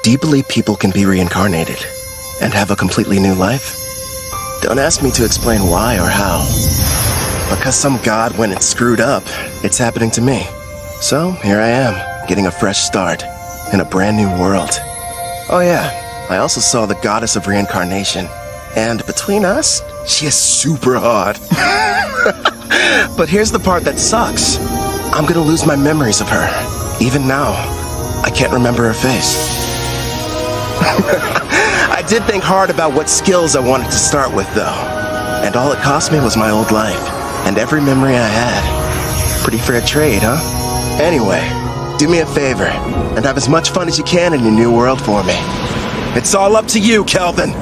Do you believe people can be reincarnated and have a completely new life? Don't ask me to explain why or how. Because some god went and screwed up, it's happening to me. So here I am, getting a fresh start in a brand new world. Oh yeah, I also saw the goddess of reincarnation. And between us, she is super hot. But here's the part that sucks. I'm gonna lose my memories of her. Even now, I can't remember her face. I did think hard about what skills I wanted to start with, though. And all it cost me was my old life, and every memory I had. Pretty fair trade, huh? Anyway, do me a favor, and have as much fun as you can in your new world for me. It's all up to you, Kelvin!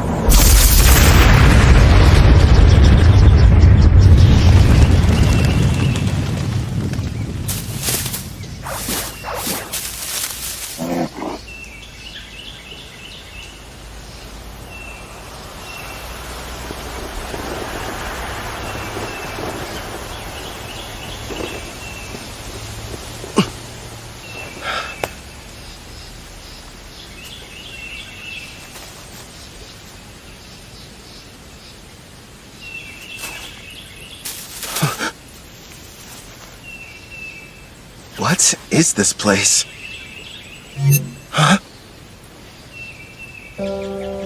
What is this place? Huh?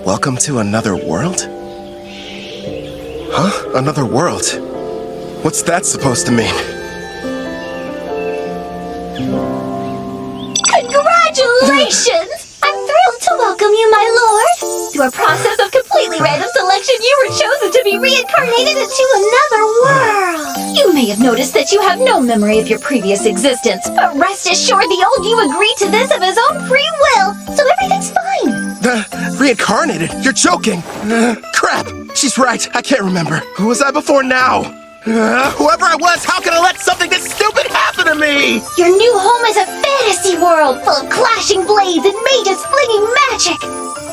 Welcome to another world? Huh? Another world? What's that supposed to mean? Congratulations! I'm thrilled to welcome you, my lord. Through a process of completely random selection, you were chosen to be reincarnated into another world. You may have noticed that you have no memory of your previous existence, but rest assured the old you agreed to this of his own free will, so everything's fine. Reincarnated? You're joking! Crap! She's right, I can't remember. Who was I before now? Whoever I was, how can I let something this stupid happen to me? Your new home is a fantasy world full of clashing blades and mages flinging magic.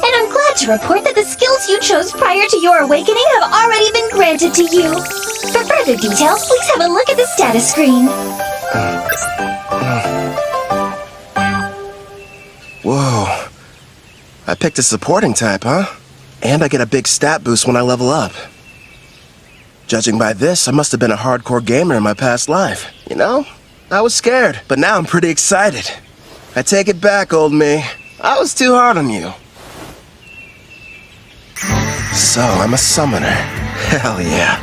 And I'm glad to report that the skills you chose prior to your awakening have already been granted to you. For further details, please have a look at the status screen. Whoa. I picked a supporting type, huh? And I get a big stat boost when I level up. Judging by this, I must have been a hardcore gamer in my past life. You know, I was scared, but now I'm pretty excited. I take it back, old me. I was too hard on you. So, I'm a summoner. Hell yeah.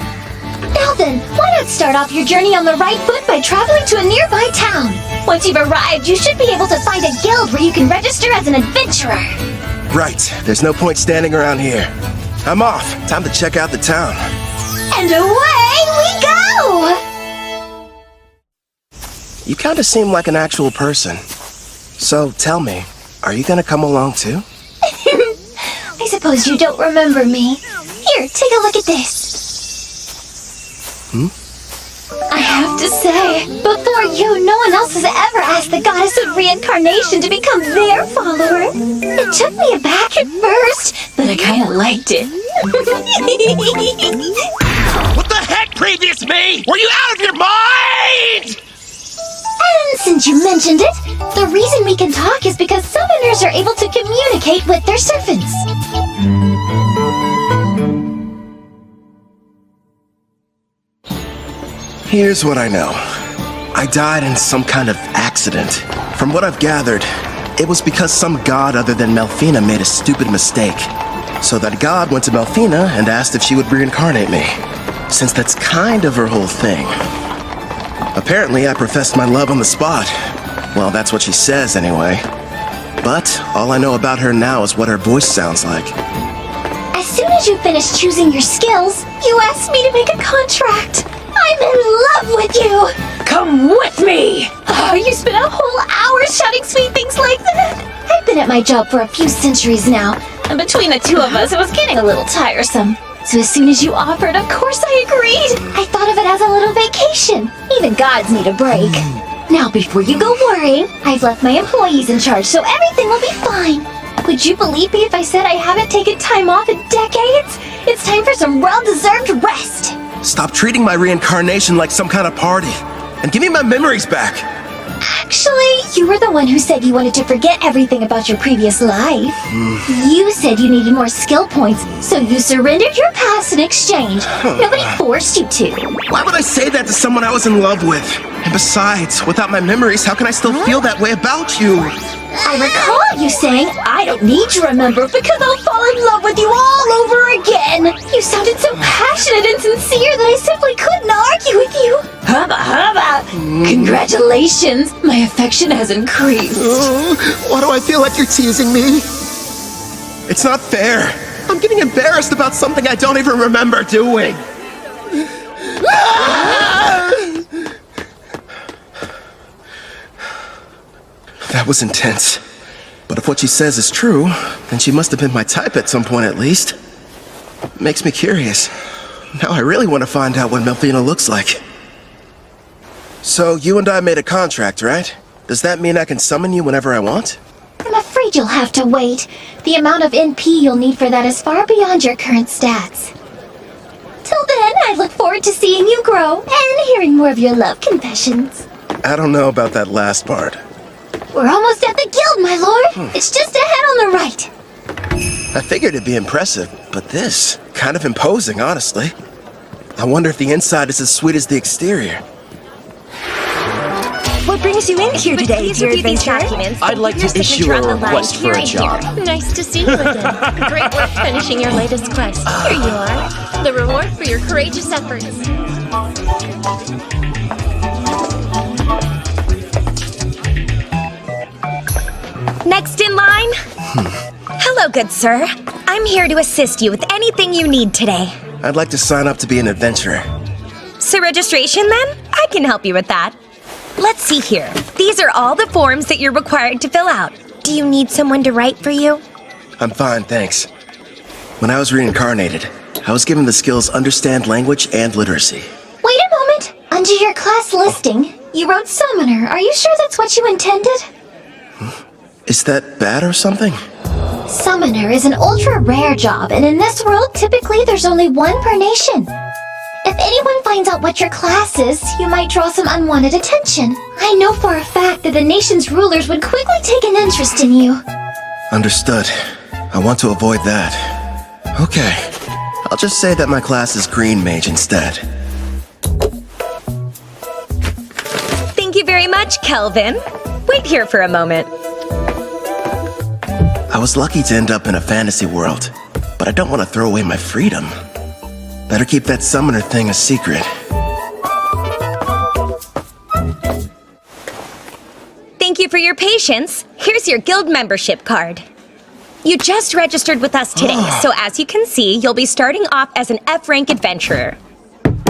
Now then, why not start off your journey on the right foot by traveling to a nearby town? Once you've arrived, you should be able to find a guild where you can register as an adventurer. Right, there's no point standing around here. I'm off. Time to check out the town. And away we go! You kinda seem like an actual person. So, tell me, are you gonna come along too? I suppose you don't remember me. Here, take a look at this. I have to say, before you, no one else has ever asked the goddess of reincarnation to become their follower. It took me aback at first, but I kinda liked it. What the heck, previous me? Were you out of your mind? And since you mentioned it, the reason we can talk is because summoners are able to communicate with their servants. Here's what I know. I died in some kind of accident. From what I've gathered, it was because some god other than Melfina made a stupid mistake. So that god went to Melfina and asked if she would reincarnate me, since that's kind of her whole thing. Apparently, I professed my love on the spot. Well, that's what she says anyway. But all I know about her now is what her voice sounds like. As soon as you finish choosing your skills, you asked me to make a contract. I'm in love with you! Come with me! Oh, you spent a whole hour shouting sweet things like that? I've been at my job for a few centuries now, and between the two of us, it was getting a little tiresome. So as soon as you offered, of course I agreed. I thought of it as a little vacation. Even gods need a break. Now, before you go worrying, I've left my employees in charge, so everything will be fine. Would you believe me if I said I haven't taken time off in decades? It's time for some well-deserved rest. Stop treating my reincarnation like some kind of party, and give me my memories back. Actually, you were the one who said you wanted to forget everything about your previous life. You said you needed more skill points, so you surrendered your past in exchange. Nobody forced you to. Why would I say that to someone I was in love with? And besides, without my memories, how can I still feel that way about you? I recall you saying, I don't need to remember because I'll fall in love with you all over again. You sounded so passionate and sincere that I simply couldn't argue with you. Hubba hubba! Congratulations, my affection has increased. Why do I feel like you're teasing me? It's not fair. I'm getting embarrassed about something I don't even remember doing. That was intense. But if what she says is true, then she must have been my type at some point at least. Makes me curious. Now I really want to find out what Melfina looks like. So you and I made a contract, right? Does that mean I can summon you whenever I want? I'm afraid you'll have to wait. The amount of NP you'll need for that is far beyond your current stats. Till then, I look forward to seeing you grow and hearing more of your love confessions. I don't know about that last part. We're almost at the guild, my lord. It's just ahead on the right. I figured it'd be impressive, but this, kind of imposing, honestly. I wonder if the inside is as sweet as the exterior. What brings you in here today, dear adventurer? I'd like to issue a request for a job. Nice to see you again. Great work finishing your latest quest. Here you are. The reward for your courageous efforts. Next in line? Hello, good sir. I'm here to assist you with anything you need today. I'd like to sign up to be an adventurer. So registration then? I can help you with that. Let's see here. These are all the forms that you're required to fill out. Do you need someone to write for you? I'm fine, thanks. When I was reincarnated, I was given the skills Understand Language and Literacy. Wait a moment. Under your class listing, you wrote Summoner. Are you sure that's what you intended? Is that bad or something? Summoner is an ultra-rare job, and in this world, typically there's only one per nation. If anyone finds out what your class is, you might draw some unwanted attention. I know for a fact that the nation's rulers would quickly take an interest in you. Understood. I want to avoid that. Okay. I'll just say that my class is Green Mage instead. Thank you very much, Kelvin. Wait here for a moment. I was lucky to end up in a fantasy world, but I don't want to throw away my freedom. Better keep that summoner thing a secret. Thank you for your patience. Here's your guild membership card. You just registered with us today, so as you can see, you'll be starting off as an F-rank adventurer.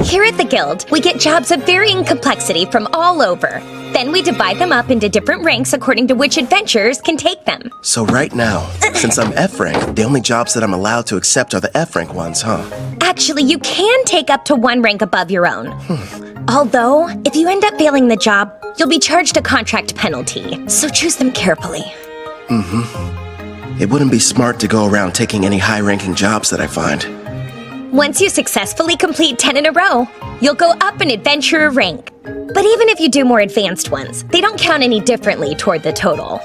Here at the Guild, we get jobs of varying complexity from all over. Then we divide them up into different ranks according to which adventurers can take them. So right now, since I'm F-rank, the only jobs that I'm allowed to accept are the F-rank ones, huh? Actually, you can take up to one rank above your own. Although, if you end up failing the job, you'll be charged a contract penalty. So choose them carefully. It wouldn't be smart to go around taking any high-ranking jobs that I find. Once you successfully complete 10 in a row, you'll go up an adventurer rank. But even if you do more advanced ones, they don't count any differently toward the total.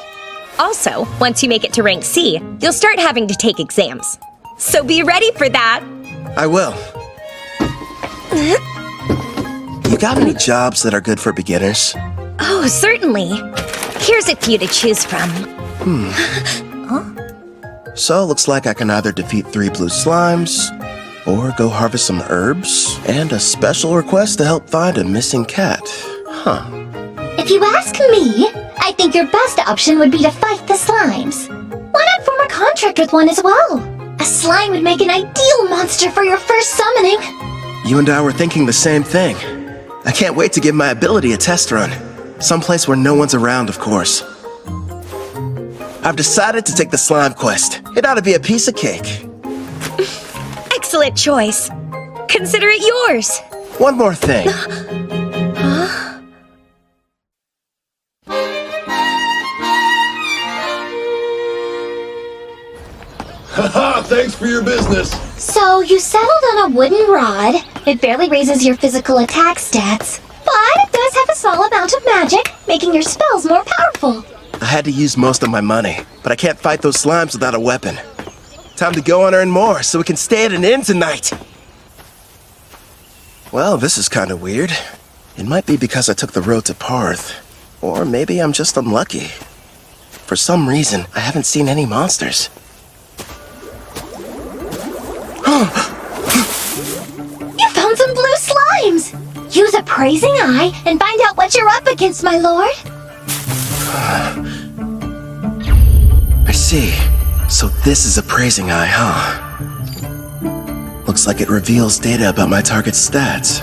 Also, once you make it to rank C, you'll start having to take exams. So be ready for that! I will. You got any jobs that are good for beginners? Oh, certainly. Here's a few to choose from. So, looks like I can either defeat 3 blue slimes, or go harvest some herbs, and a special request to help find a missing cat. Huh. If you ask me, I think your best option would be to fight the slimes. Why not form a contract with one as well? A slime would make an ideal monster for your first summoning. You and I were thinking the same thing. I can't wait to give my ability a test run. Someplace where no one's around, of course. I've decided to take the slime quest. It ought to be a piece of cake. Excellent choice. Consider it yours. One more thing. Haha, thanks for your business. So, you settled on a wooden rod. It barely raises your physical attack stats, but it does have a small amount of magic, making your spells more powerful. I had to use most of my money, but I can't fight those slimes without a weapon. Time to go and earn more so we can stay at an inn tonight. Well, this is kind of weird. It might be because I took the road to Parth, or maybe I'm just unlucky. For some reason, I haven't seen any monsters. You found some blue slimes! Use Appraising Eye and find out what you're up against, my lord. I see. So this is Appraising Eye, huh? Looks like it reveals data about my target's stats.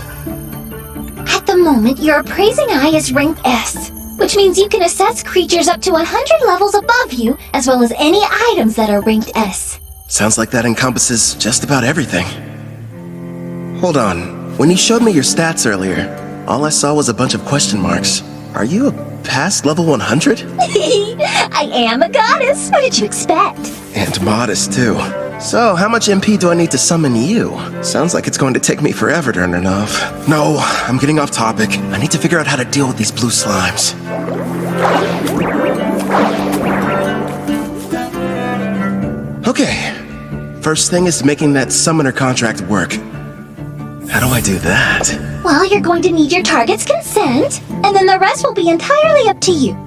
At the moment, your Appraising Eye is ranked S, which means you can assess creatures up to 100 levels above you, as well as any items that are ranked S. Sounds like that encompasses just about everything. Hold on. When you showed me your stats earlier, all I saw was a bunch of question marks. Are you a past level 100? I am a goddess. What did you expect? And modest, too. So, how much MP do I need to summon you? Sounds like it's going to take me forever to earn enough. No, I'm getting off topic. I need to figure out how to deal with these blue slimes. Okay. First thing is making that summoner contract work. How do I do that? Well, you're going to need your target's consent, and then the rest will be entirely up to you.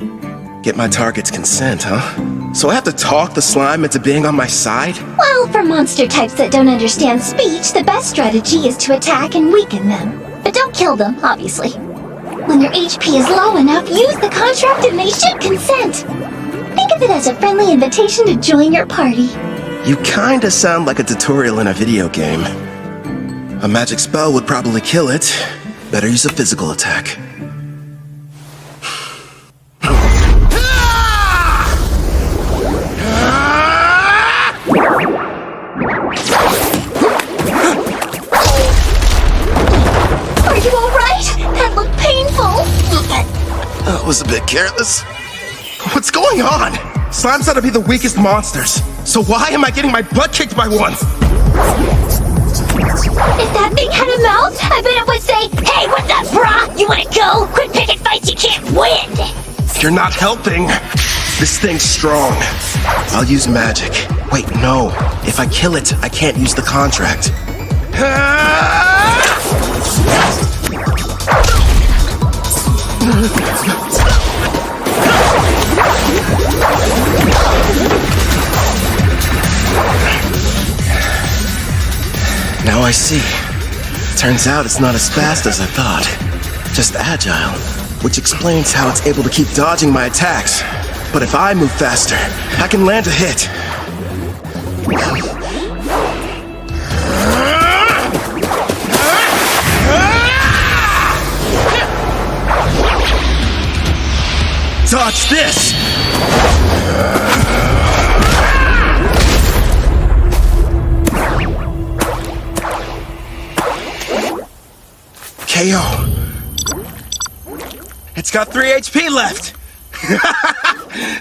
Get my target's consent, huh? So I have to talk the slime into being on my side? Well, for monster types that don't understand speech, the best strategy is to attack and weaken them. But don't kill them, obviously. When your HP is low enough, use the contract and they should consent. Think of it as a friendly invitation to join your party. You kinda sound like a tutorial in a video game. A magic spell would probably kill it. Better use a physical attack. Are you alright? That looked painful. That was a bit careless. What's going on? Slimes ought to be the weakest monsters. So why am I getting my butt kicked by one? If that thing had a mouth, I bet it would say, "Hey, what's up, brah? You wanna go? Quit picking fights you can't win!" You're not helping. This thing's strong. I'll use magic. Wait, no. If I kill it, I can't use the contract. Now I see. Turns out it's not as fast as I thought. Just agile, which explains how it's able to keep dodging my attacks. But if I move faster, I can land a hit. Dodge this! KO. It's got 3 HP left.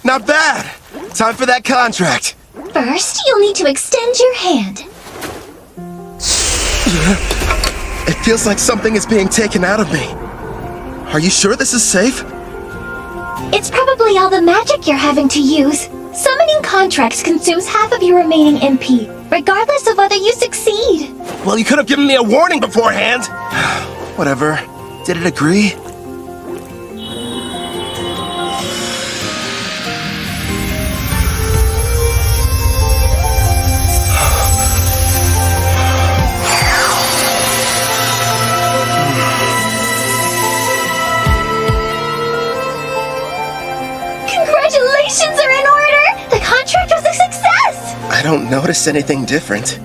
Not bad. Time for that contract. First, you'll need to extend your hand. It feels like something is being taken out of me. Are you sure this is safe? It's probably all the magic you're having to use. Summoning contracts consumes half of your remaining MP, regardless of whether you succeed. Well, you could have given me a warning beforehand. Whatever. Did it agree? Congratulations are in order! The contract was a success! I don't notice anything different.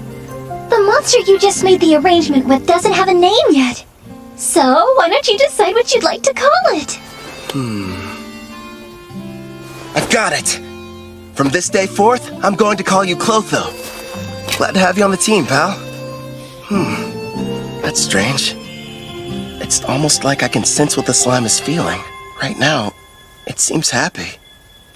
The monster you just made the arrangement with doesn't have a name yet. So, why don't you decide what you'd like to call it? I've got it! From this day forth, I'm going to call you Clotho. Glad to have you on the team, pal. That's strange. It's almost like I can sense what the slime is feeling. Right now, it seems happy.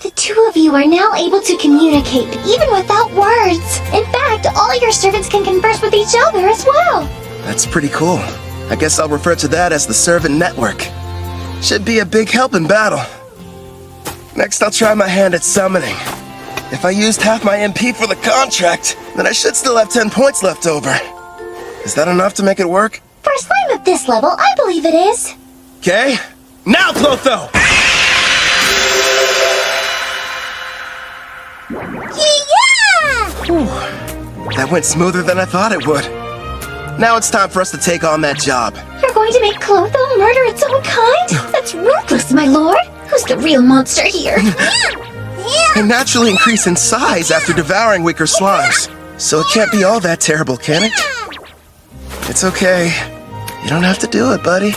The two of you are now able to communicate, even without words. In fact, all your servants can converse with each other as well. That's pretty cool. I guess I'll refer to that as the servant network. Should be a big help in battle. Next, I'll try my hand at summoning. If I used half my MP for the contract, then I should still have 10 points left over. Is that enough to make it work? For a slime of this level, I believe it is. Okay. Now, Clotho! Yeah! That went smoother than I thought it would. Now it's time for us to take on that job. You're going to make Clotho murder its own kind? That's ruthless, my lord. Who's the real monster here? They naturally increase in size after devouring weaker slimes. So it can't be all that terrible, can it? It's okay. You don't have to do it, buddy.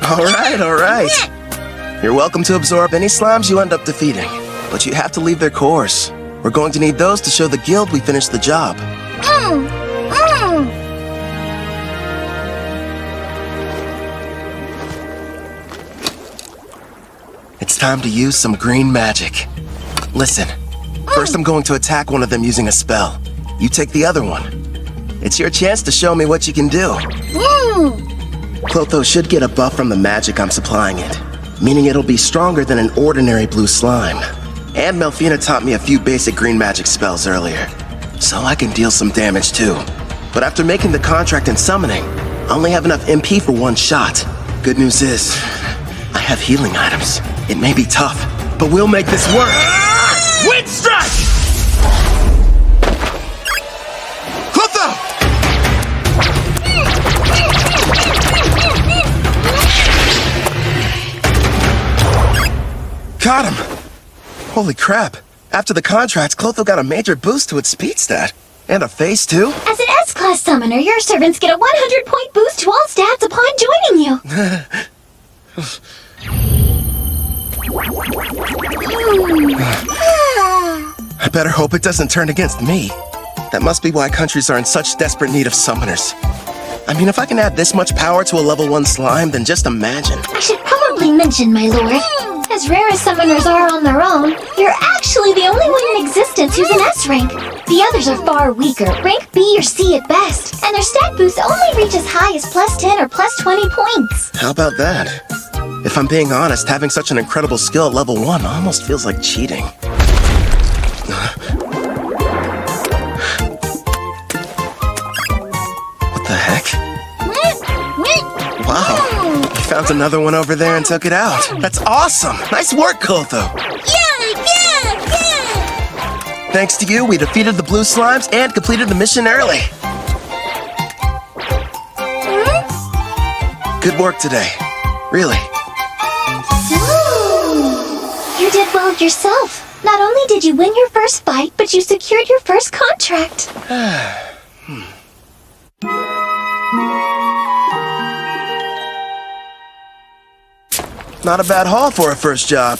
All right. You're welcome to absorb any slimes you end up defeating. But you have to leave their cores. We're going to need those to show the guild we finished the job. It's time to use some green magic. Listen, first I'm going to attack one of them using a spell. You take the other one. It's your chance to show me what you can do. Clotho should get a buff from the magic I'm supplying it, meaning it'll be stronger than an ordinary blue slime. And Melfina taught me a few basic green magic spells earlier, so I can deal some damage too. But after making the contract and summoning, I only have enough MP for one shot. Good news is, I have healing items. It may be tough, but we'll make this work. Wind strike! Clotho! Got him! Holy crap. After the contract, Clotho got a major boost to its speed stat. And a face, too. As an S-Class summoner, your servants get a 100-point boost to all stats upon joining you. I better hope it doesn't turn against me. That must be why countries are in such desperate need of summoners. I mean, if I can add this much power to a level 1 slime, then just imagine. I should probably mention, my lord, as rare as summoners are on their own, you're actually the only one in existence who's an S rank. The others are far weaker, rank B or C at best, and their stat boosts only reach as high as plus 10 or plus 20 points. How about that? If I'm being honest, having such an incredible skill at level 1 almost feels like cheating. What the heck? Wow, you found another one over there and took it out. That's awesome! Nice work, Clotho! Thanks to you, we defeated the blue slimes and completed the mission early. Good work today. Really. You did well yourself. Not only did you win your first fight, but you secured your first contract. Not a bad haul for a first job.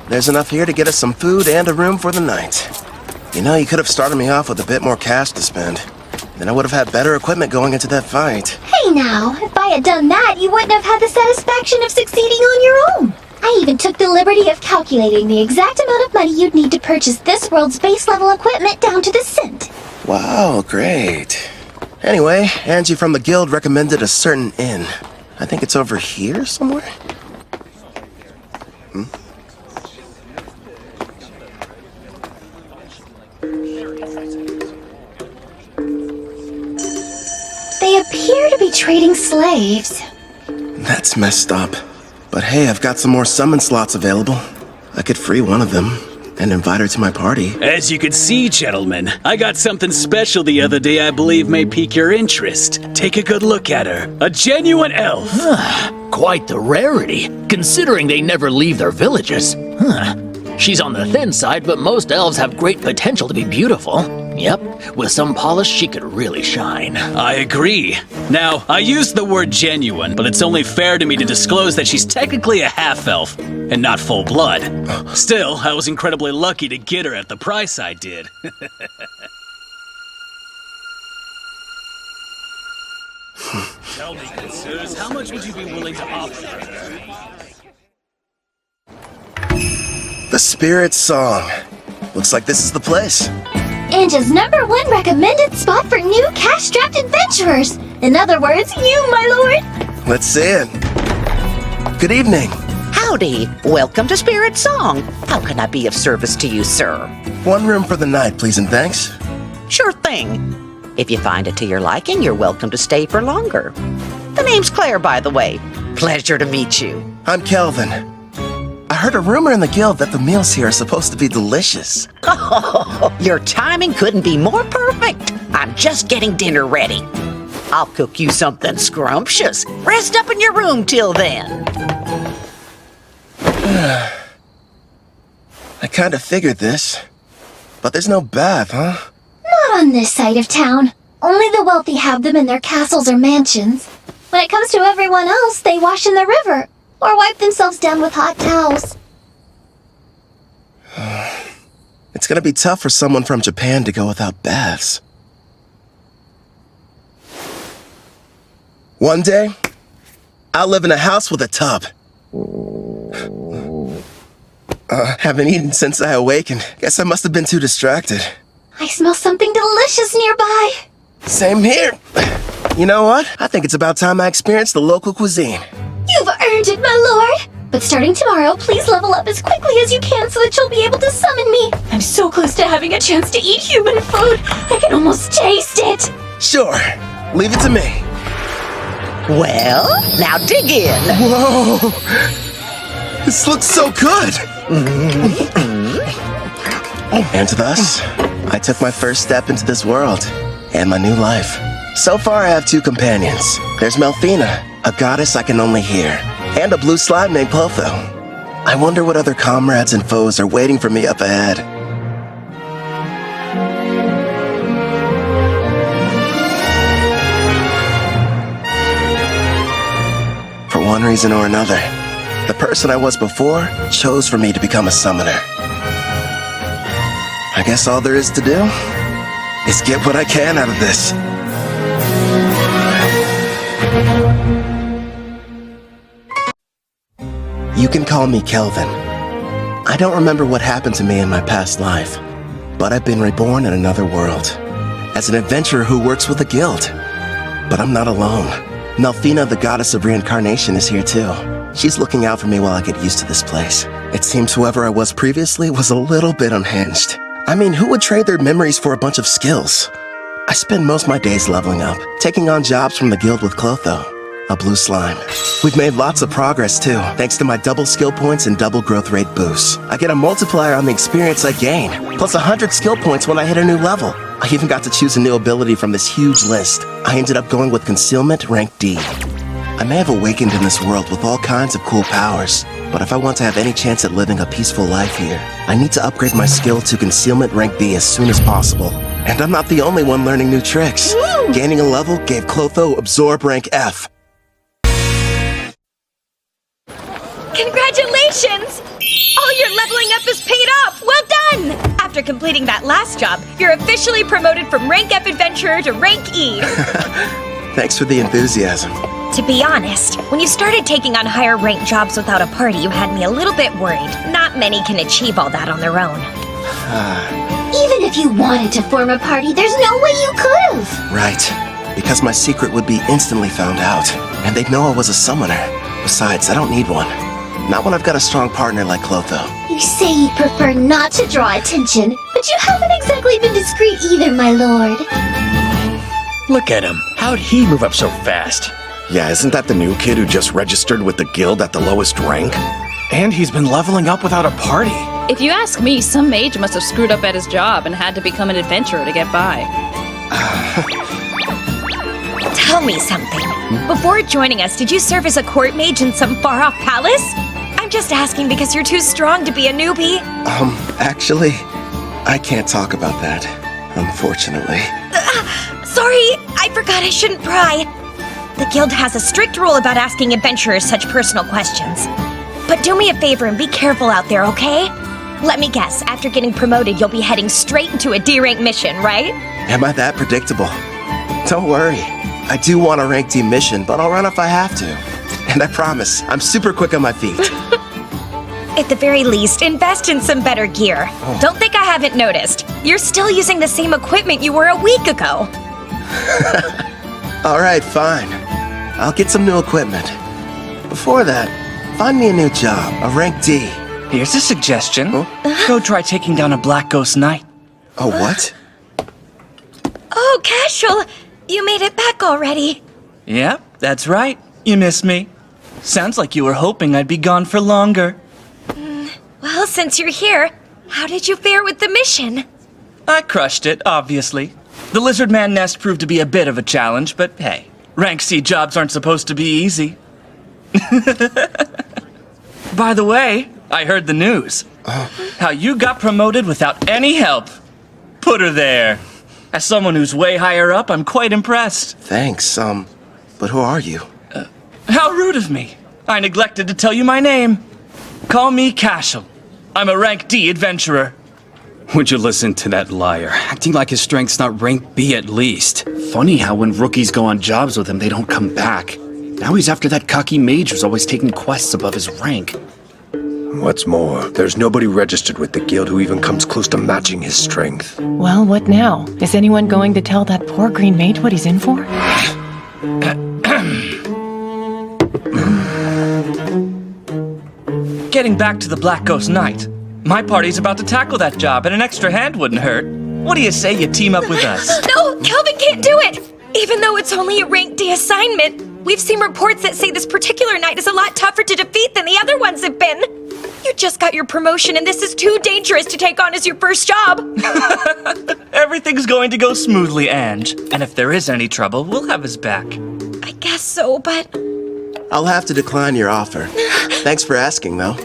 There's enough here to get us some food and a room for the night. You know, you could have started me off with a bit more cash to spend. Then I would have had better equipment going into that fight. Hey now, if I had done that, you wouldn't have had the satisfaction of succeeding on your own. I even took the liberty of calculating the exact amount of money you'd need to purchase this world's base level equipment down to the cent. Wow, great. Anyway, Angie from the guild recommended a certain inn. I think it's over here somewhere? They appear to be trading slaves. That's messed up. But hey, I've got some more summon slots available. I could free one of them and invite her to my party. As you can see, gentlemen, I got something special the other day I believe may pique your interest. Take a good look at her. A genuine elf. Quite the rarity, considering they never leave their villages. She's on the thin side, but most elves have great potential to be beautiful. Yep, with some polish, she could really shine. I agree. Now, I used the word genuine, but it's only fair to me to disclose that she's technically a half-elf, and not full-blood. Still, I was incredibly lucky to get her at the price I did. Tell me, good sirs, how much would you be willing to offer her? The Spirit Song. Looks like this is the place. Anja's #1 recommended spot for new cash-strapped adventurers. In other words, you, my lord. Let's see it. Good evening. Howdy. Welcome to Spirit Song. How can I be of service to you, sir? One room for the night, please and thanks. Sure thing. If you find it to your liking, you're welcome to stay for longer. The name's Claire, by the way. Pleasure to meet you. I'm Kelvin. I heard a rumor in the guild that the meals here are supposed to be delicious. Your timing couldn't be more perfect. I'm just getting dinner ready. I'll cook you something scrumptious. Rest up in your room till then. I kind of figured this. But there's no bath, huh? Not on this side of town. Only the wealthy have them in their castles or mansions. When it comes to everyone else, they wash in the river or wipe themselves down with hot towels. It's gonna be tough for someone from Japan to go without baths. One day, I'll live in a house with a tub. Haven't eaten since I awakened. Guess I must have been too distracted. I smell something delicious nearby. Same here. You know what? I think it's about time I experienced the local cuisine. You've earned it, my lord. But starting tomorrow, please level up as quickly as you can so that you'll be able to summon me. I'm so close to having a chance to eat human food. I can almost taste it. Sure. Leave it to me. Well, now dig in. Whoa! This looks so good! And thus, I took my first step into this world and my new life. So far, I have 2 companions. There's Melfina, a goddess I can only hear, and a blue slime named Clotho. I wonder what other comrades and foes are waiting for me up ahead. For one reason or another, the person I was before chose for me to become a summoner. I guess all there is to do is get what I can out of this. You can call me Kelvin. I don't remember what happened to me in my past life, but I've been reborn in another world, as an adventurer who works with a guild. But I'm not alone. Melfina, the goddess of reincarnation, is here too. She's looking out for me while I get used to this place. It seems whoever I was previously was a little bit unhinged. I mean, who would trade their memories for a bunch of skills? I spend most of my days leveling up, taking on jobs from the guild with Clotho, a blue slime. We've made lots of progress too, thanks to my double skill points and double growth rate boosts. I get a multiplier on the experience I gain, plus 100 skill points when I hit a new level. I even got to choose a new ability from this huge list. I ended up going with Concealment rank D. I may have awakened in this world with all kinds of cool powers, but if I want to have any chance at living a peaceful life here, I need to upgrade my skill to Concealment rank B as soon as possible. And I'm not the only one learning new tricks. Gaining a level gave Clotho Absorb rank F. Congratulations! All your leveling up is paid off! Well done! After completing that last job, you're officially promoted from rank F adventurer to rank E. Thanks for the enthusiasm. To be honest, when you started taking on higher ranked jobs without a party, you had me a little bit worried. Not many can achieve all that on their own. Even if you wanted to form a party, there's no way you could've. Right. Because my secret would be instantly found out, and they'd know I was a summoner. Besides, I don't need one. Not when I've got a strong partner like Clotho. You say you prefer not to draw attention, but you haven't exactly been discreet either, my lord. Look at him. How'd he move up so fast? Yeah, isn't that the new kid who just registered with the guild at the lowest rank? And he's been leveling up without a party. If you ask me, some mage must have screwed up at his job and had to become an adventurer to get by. Tell me something. Before joining us, did you serve as a court mage in some far-off palace? I'm just asking because you're too strong to be a newbie. Actually, I can't talk about that, unfortunately. Sorry, I forgot I shouldn't pry. The guild has a strict rule about asking adventurers such personal questions. But do me a favor and be careful out there, okay? Let me guess, after getting promoted, you'll be heading straight into a D-rank mission, right? Am I that predictable? Don't worry. I do want a rank D mission, but I'll run if I have to. And I promise, I'm super quick on my feet. At the very least, invest in some better gear. Don't think I haven't noticed. You're still using the same equipment you were a week ago. All right, fine. I'll get some new equipment. Before that, Find me a new job, a rank D. Here's a suggestion. Go try taking down a Black Ghost Knight. Oh, what? Oh, Casual, you made it back already. Yep, that's right. You missed me. Sounds like you were hoping I'd be gone for longer. Well, since you're here, how did you fare with the mission? I crushed it, obviously. The Lizard Man nest proved to be a bit of a challenge, but hey, rank C jobs aren't supposed to be easy. By the way, I heard the news. How you got promoted without any help. Put her there. As someone who's way higher up, I'm quite impressed. Thanks, but who are you? How rude of me. I neglected to tell you my name. Call me Cashel. I'm a rank D adventurer. Would you listen to that liar? Acting like his strength's not rank B at least. Funny how when rookies go on jobs with him, they don't come back. Now he's after that cocky mage who's always taking quests above his rank. What's more, there's nobody registered with the guild who even comes close to matching his strength. Well, what now? Is anyone going to tell that poor green mage what he's in for? Getting back to the Black Ghost Knight. My party's about to tackle that job, and an extra hand wouldn't hurt. What do you say you team up with us? No, Kelvin can't do it! Even though it's only a rank D assignment, we've seen reports that say this particular knight is a lot tougher to defeat than the other ones have been. You just got your promotion, and this is too dangerous to take on as your first job. Everything's going to go smoothly, Ange. And if there is any trouble, we'll have his back. I guess so, but... I'll have to decline your offer. Thanks for asking, though.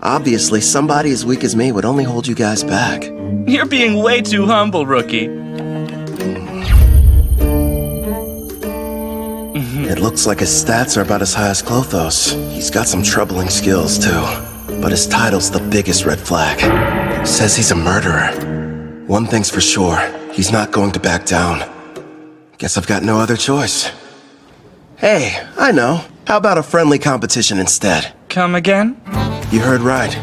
Obviously, somebody as weak as me would only hold you guys back. You're being way too humble, rookie. It looks like his stats are about as high as Clothos. He's got some troubling skills, too. But his title's the biggest red flag. Says he's a murderer. One thing's for sure, he's not going to back down. Guess I've got no other choice. Hey, I know. How about a friendly competition instead? Come again? You heard right.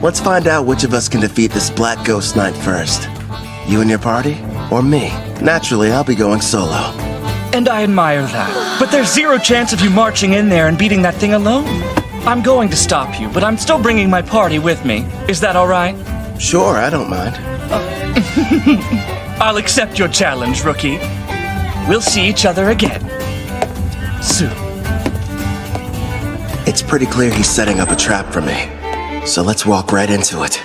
Let's find out which of us can defeat this Black Ghost Knight first. You and your party? Or me? Naturally, I'll be going solo. And I admire that. But there's zero chance of you marching in there and beating that thing alone. I'm going to stop you, but I'm still bringing my party with me. Is that all right? Sure, I don't mind. I'll accept your challenge, rookie. We'll see each other again. Soon. It's pretty clear he's setting up a trap for me. So let's walk right into it.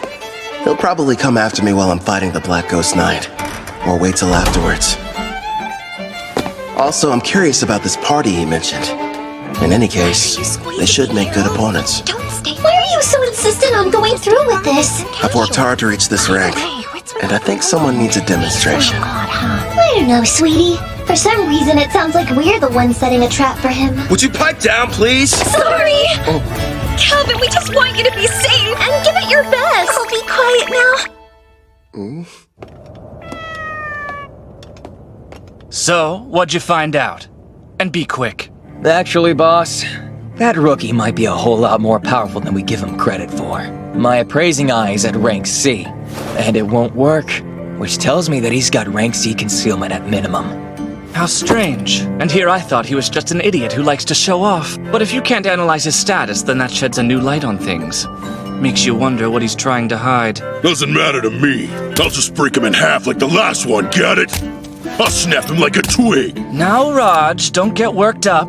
He'll probably come after me while I'm fighting the Black Ghost Knight. Or wait till afterwards. Also, I'm curious about this party he mentioned. In any case, they should make good opponents. Don't stay. Why are you so insistent on going through with this? I've worked hard to reach this rank, and I think someone needs a demonstration. I don't know, sweetie. For some reason, it sounds like we're the ones setting a trap for him. Would you pipe down, please? Sorry! Calvin, we just want you to be safe! And give it your best! I'll be quiet now. So, what'd you find out? And be quick. Actually, boss, that rookie might be a whole lot more powerful than we give him credit for. My appraising eye is at rank C, and it won't work, which tells me that he's got rank C concealment at minimum. How strange. And here I thought he was just an idiot who likes to show off. But if you can't analyze his status, then that sheds a new light on things. Makes you wonder what he's trying to hide. Doesn't matter to me. I'll just break him in half like the last one, get it? I'll snap him like a twig. Now, Raj, don't get worked up.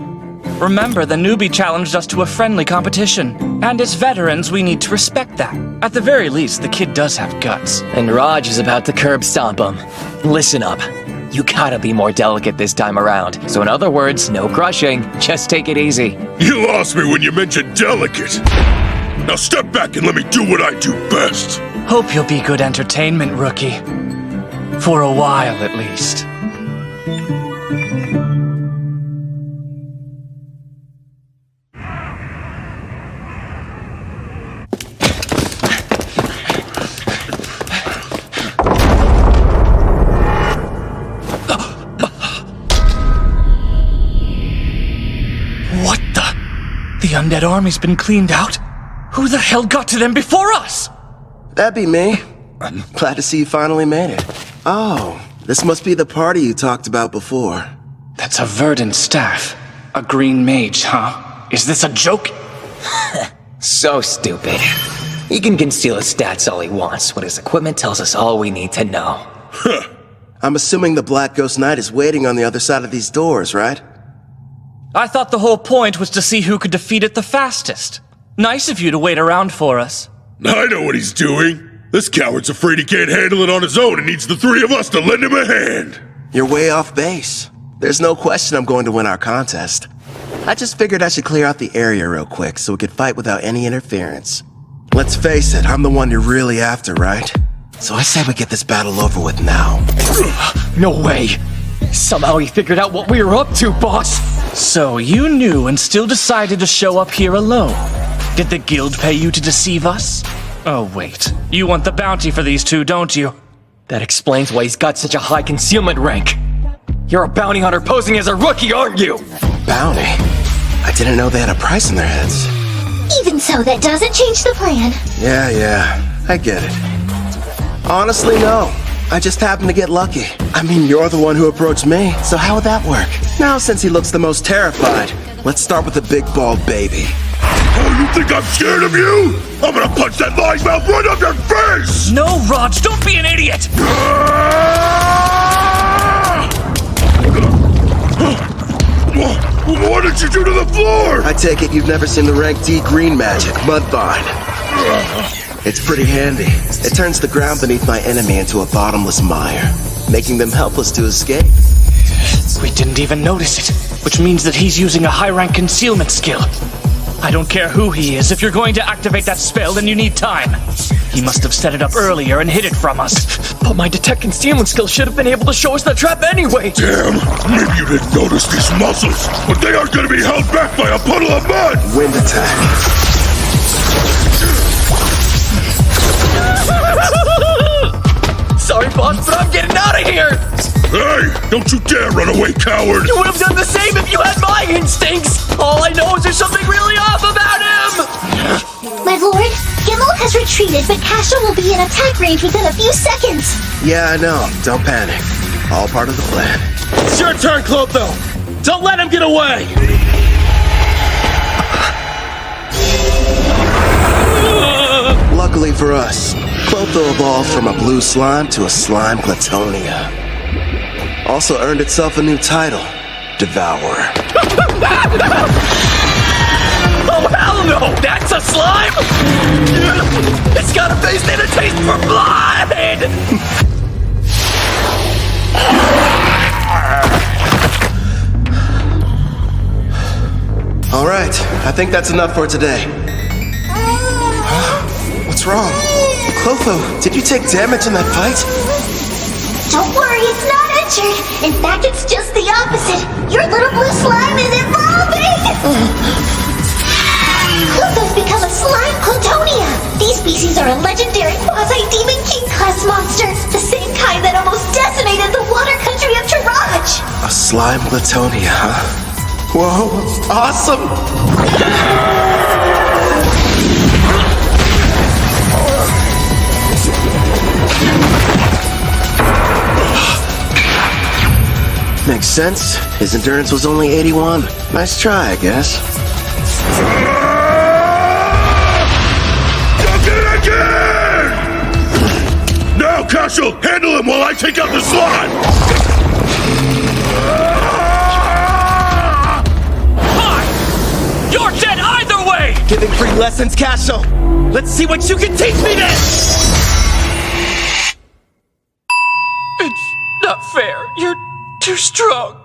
Remember, the newbie challenged us to a friendly competition. And as veterans, we need to respect that. At the very least, the kid does have guts. And Raj is about to curb stomp him. Listen up. You gotta be more delicate this time around. So in other words, no crushing. Just take it easy. You lost me when you mentioned delicate. Now step back and let me do what I do best. Hope you'll be good entertainment, rookie. For a while, at least. What the? The undead army's been cleaned out? Who the hell got to them before us? That'd be me. I'm glad to see you finally made it. Oh, this must be the party you talked about before. That's a verdant staff. A green mage, huh? Is this a joke? So stupid. He can conceal his stats all he wants, but his equipment tells us all we need to know. I'm assuming the Black Ghost Knight is waiting on the other side of these doors, right? I thought the whole point was to see who could defeat it the fastest. Nice of you to wait around for us. I know what he's doing. This coward's afraid he can't handle it on his own and needs the three of us to lend him a hand. You're way off base. There's no question I'm going to win our contest. I just figured I should clear out the area real quick so we could fight without any interference. Let's face it, I'm the one you're really after, right? So I say we get this battle over with now. No way! Somehow he figured out what we were up to, boss! So you knew and still decided to show up here alone. Did the guild pay you to deceive us? Oh wait, you want the bounty for these two, don't you? That explains why he's got such a high concealment rank. You're a bounty hunter posing as a rookie, aren't you? Bounty? I didn't know they had a price in their heads. Even so, that doesn't change the plan. Yeah, I get it. Honestly, no. I just happened to get lucky. I mean, you're the one who approached me, so how would that work? Now, since he looks the most terrified, let's start with the big bald baby. Oh, you think I'm scared of you? I'm gonna punch that lying mouth right up your face! No, Raj, don't be an idiot! What did you do to the floor? I take it you've never seen the rank D green magic, Mudvine. It's pretty handy. It turns the ground beneath my enemy into a bottomless mire, making them helpless to escape. We didn't even notice it, which means that he's using a high-rank concealment skill. I don't care who he is, if you're going to activate that spell, then you need time. He must have set it up earlier and hid it from us. But my detect concealment skill should have been able to show us the trap anyway! Damn, maybe you didn't notice these muscles, but they aren't gonna be held back by a puddle of mud! Wind attack. Sorry, boss, but I'm getting out of here! Hey, don't you dare run away, coward! You would have done the same if you had my instincts! All I know is there's something really off about him! My lord, Gimel has retreated, but Cashel will be in attack range within a few seconds. Yeah, I know. Don't panic. All part of the plan. It's your turn, Clotho! Don't let him get away! Luckily for us, Clotho evolved from a blue slime to a slime Platonia. Also earned itself a new title, Devourer. Oh, hell no! That's a slime? It's got a face and a taste for blood! Alright, I think that's enough for today. What's wrong? Clotho, did you take damage in that fight? Don't worry, it's not injured. In fact, it's just the opposite. Your little blue slime is evolving! Clotho's become a slime Clatonia. These species are a legendary quasi-demon king-class monster, the same kind that almost decimated the water country of Taraj. A slime Platonia, huh? Whoa, awesome! Makes sense. His endurance was only 81. Nice try, I guess. Again! Now, Cashel, handle him while I take out the slime! Fine! You're dead either way! Giving free lessons, Cashel! Let's see what you can teach me then! It's not fair. You're too strong.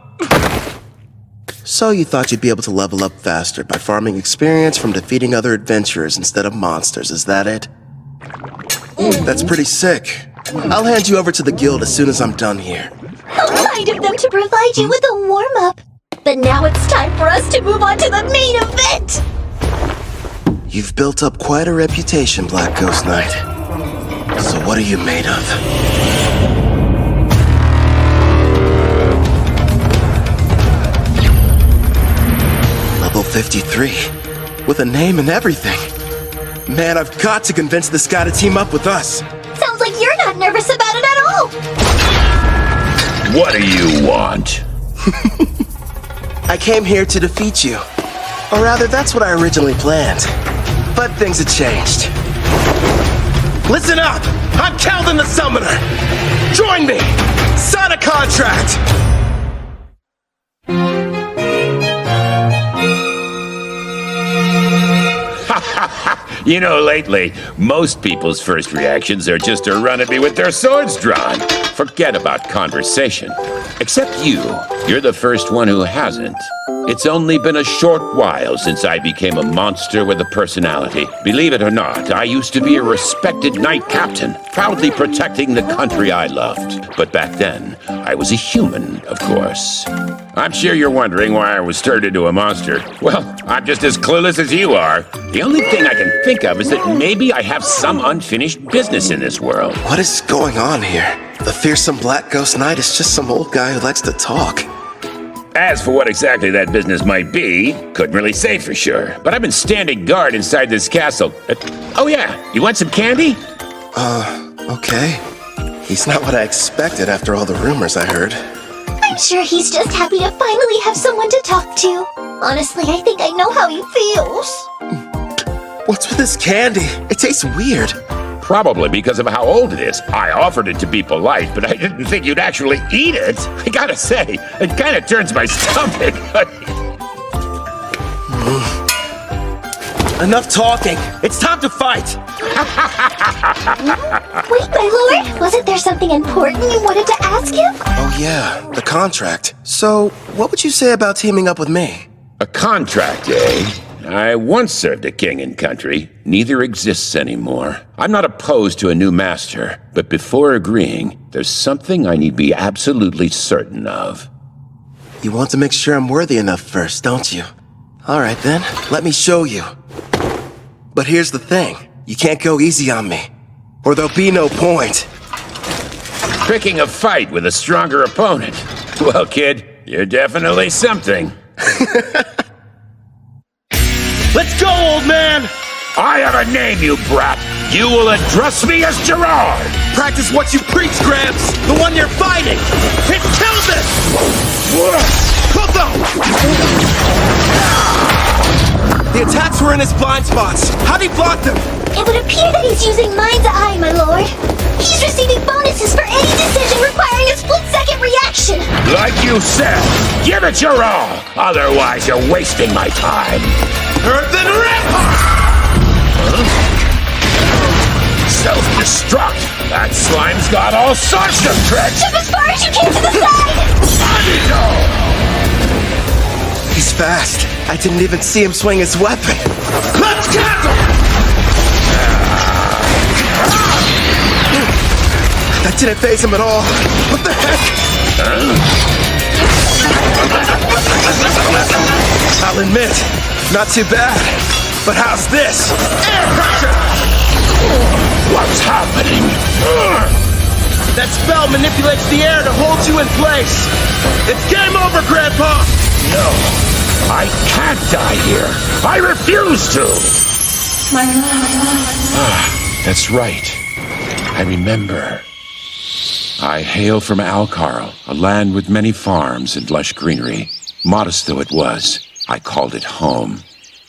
So you thought you'd be able to level up faster by farming experience from defeating other adventurers instead of monsters, is that it? That's pretty sick. I'll hand you over to the guild as soon as I'm done here. How kind of them to provide you with a warm-up. But now it's time for us to move on to the main event! You've built up quite a reputation, Black Ghost Knight. So what are you made of? Level 53, with a name and everything. Man, I've got to convince this guy to team up with us. Sounds like you're not nervous about it at all! What do you want? I came here to defeat you. Or rather, that's what I originally planned. But things have changed. Listen up! I'm Calvin the Summoner! Join me! Sign a contract! You know, lately, most people's first reactions are just to run at me with their swords drawn. Forget about conversation. Except you. You're the first one who hasn't. It's only been a short while since I became a monster with a personality. Believe it or not, I used to be a respected knight captain, proudly protecting the country I loved. But back then, I was a human, of course. I'm sure you're wondering why I was turned into a monster. Well, I'm just as clueless as you are. The only thing I can think of is that maybe I have some unfinished business in this world. What is going on here? The fearsome Black Ghost Knight is just some old guy who likes to talk. As for what exactly that business might be, couldn't really say for sure. But I've been standing guard inside this castle. Oh yeah, you want some candy? Okay. He's not what I expected after all the rumors I heard. I'm sure he's just happy to finally have someone to talk to. Honestly, I think I know how he feels. What's with this candy? It tastes weird. Probably because of how old it is. I offered it to be polite, but I didn't think you'd actually eat it. I gotta say, it kind of turns my stomach. Enough talking. It's time to fight. Wait, my lord. Wasn't there something important you wanted to ask him? Oh yeah, the contract. So, what would you say about teaming up with me? A contract, eh? I once served a king and country. Neither exists anymore. I'm not opposed to a new master, but before agreeing, there's something I need be absolutely certain of. You want to make sure I'm worthy enough first, don't you? Alright then, let me show you. But here's the thing. You can't go easy on me, or there'll be no point. Picking a fight with a stronger opponent. Well, kid, you're definitely something. Let's go, old man! I have a name, you brat. You will address me as Gerard. Practice what you preach, Gramps. The one you're fighting. It's Kelvin! Coco! The attacks were in his blind spots. How'd he block them? It would appear that he's using Mind's Eye, my lord. He's receiving bonuses for any decision requiring a split-second reaction. Like you said, give it your all. Otherwise, you're wasting my time. Earthen Rampart! Self-destruct. That slime's got all sorts of tricks. Jump as far as you can to the side! He's fast. I didn't even see him swing his weapon. Let's cancel! That didn't faze him at all. What the heck? I'll admit, not too bad. But how's this? Air pressure! What's happening? That spell manipulates the air to hold you in place. It's game over, Grandpa! No, I can't die here. I refuse to. My love. That's right. I remember. I hail from Alcarl, a land with many farms and lush greenery. Modest though it was, I called it home.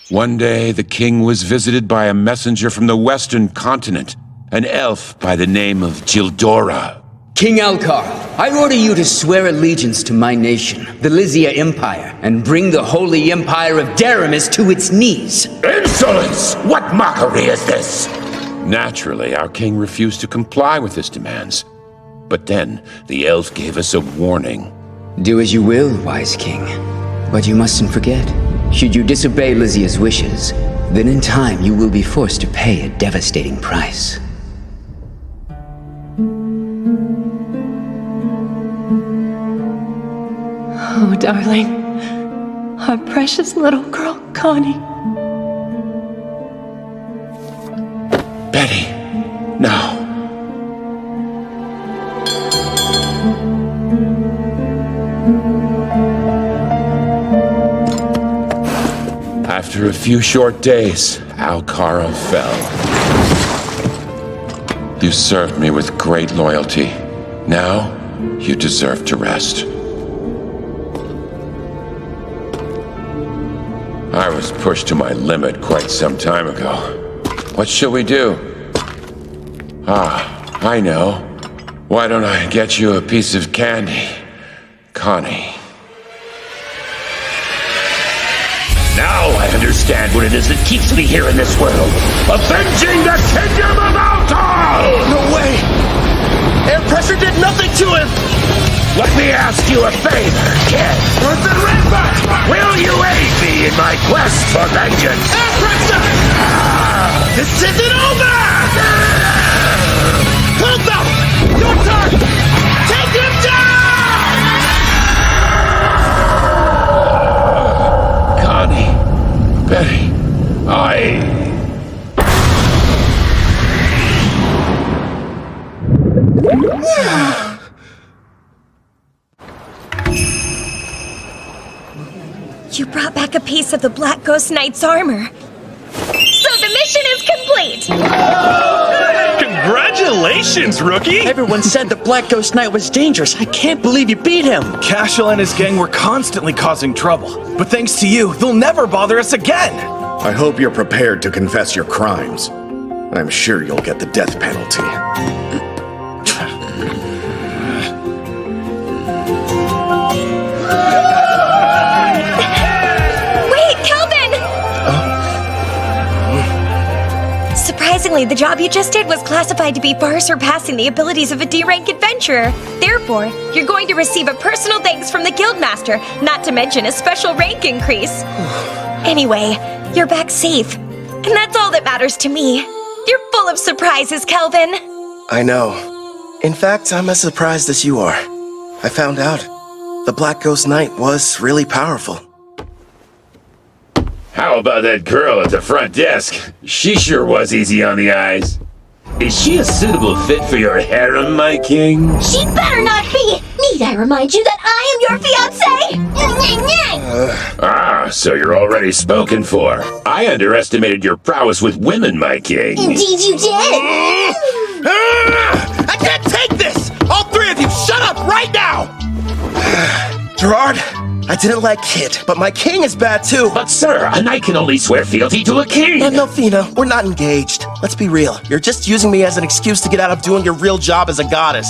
One day, the king was visited by a messenger from the western continent, an elf by the name of Gildora. King Alcar, I order you to swear allegiance to my nation, the Lysia Empire, and bring the holy empire of Daramis to its knees. Insolence! What mockery is this? Naturally, our king refused to comply with his demands. But then, the elf gave us a warning. Do as you will, wise king. But you mustn't forget, should you disobey Lysia's wishes, then in time you will be forced to pay a devastating price. Oh, darling. Our precious little girl, Connie. Betty, no. After a few short days, Alcarl fell. You served me with great loyalty. Now, you deserve to rest. I was pushed to my limit quite some time ago. What shall we do? I know. Why don't I get you a piece of candy, Connie? Now I understand what it is that keeps me here in this world. Avenging the Kingdom of Altar! No way! Air pressure did nothing to him! Let me ask you a favor, kid. Earthen Redbutt! Will you aid me in my quest for vengeance? Air pressure! This isn't over! Coldbelt! Your turn! Take him down! Connie, Betty, You brought back a piece of the Black Ghost Knight's armor. So the mission is complete! Congratulations, rookie! Everyone said the Black Ghost Knight was dangerous. I can't believe you beat him. Cashel and his gang were constantly causing trouble. But thanks to you, they'll never bother us again! I hope you're prepared to confess your crimes. I'm sure you'll get the death penalty. Surprisingly, the job you just did was classified to be far surpassing the abilities of a D-rank adventurer. Therefore, you're going to receive a personal thanks from the Guildmaster, not to mention a special rank increase. Anyway, you're back safe. And that's all that matters to me. You're full of surprises, Kelvin. I know. In fact, I'm as surprised as you are. I found out the Black Ghost Knight was really powerful. how about that girl at the front desk? She sure was easy on the eyes. Is she a suitable fit for your harem, my king? She better not be! Need I remind you that I am your fiancé? So you're already spoken for. I underestimated your prowess with women, my king. Indeed you did! I can't take this! All three of you, shut up right now! Gerard, I didn't like Kid, but my king is bad too. But sir, a knight can only swear fealty to a king. Melfina, we're not engaged. Let's be real. You're just using me as an excuse to get out of doing your real job as a goddess.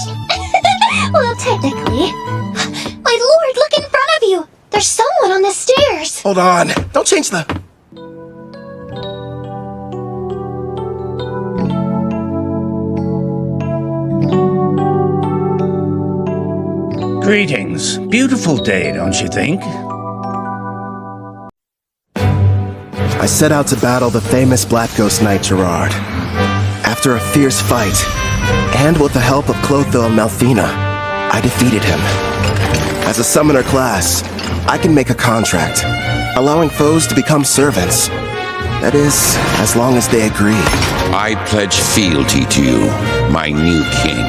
Well, technically. My lord, look in front of you! There's someone on the stairs! Hold on. Don't change the... Greetings. Beautiful day, don't you think? I set out to battle the famous Black Ghost Knight Gerard. After a fierce fight, and with the help of Clotho and Melfina, I defeated him. As a summoner class, I can make a contract, allowing foes to become servants. That is, as long as they agree. I pledge fealty to you, my new king.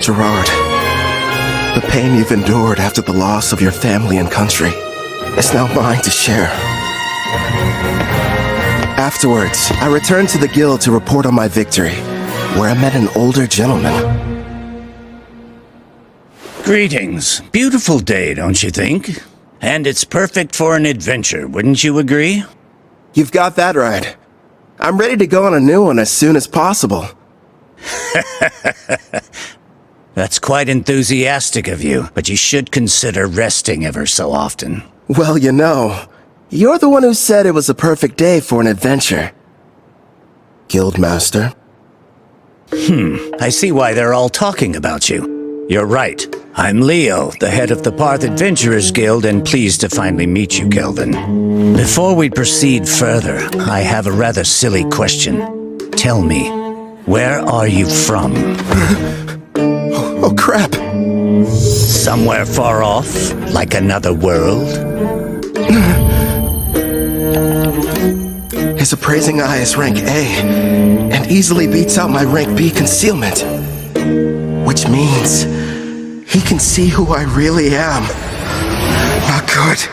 Gerard, the pain you've endured after the loss of your family and country is now mine to share. Afterwards, I returned to the guild to report on my victory, where I met an older gentleman. Greetings. Beautiful day, don't you think? And it's perfect for an adventure, wouldn't you agree? You've got that right. I'm ready to go on a new one as soon as possible. That's quite enthusiastic of you, but you should consider resting ever so often. Well, you know, you're the one who said it was a perfect day for an adventure. Guildmaster? I see why they're all talking about you. You're right. I'm Leo, the head of the Parth Adventurers Guild, and pleased to finally meet you, Kelvin. Before we proceed further, I have a rather silly question. Tell me, where are you from? Oh, crap. Somewhere far off, like another world? His appraising eye is rank A, and easily beats out my rank B concealment. Which means he can see who I really am. Good.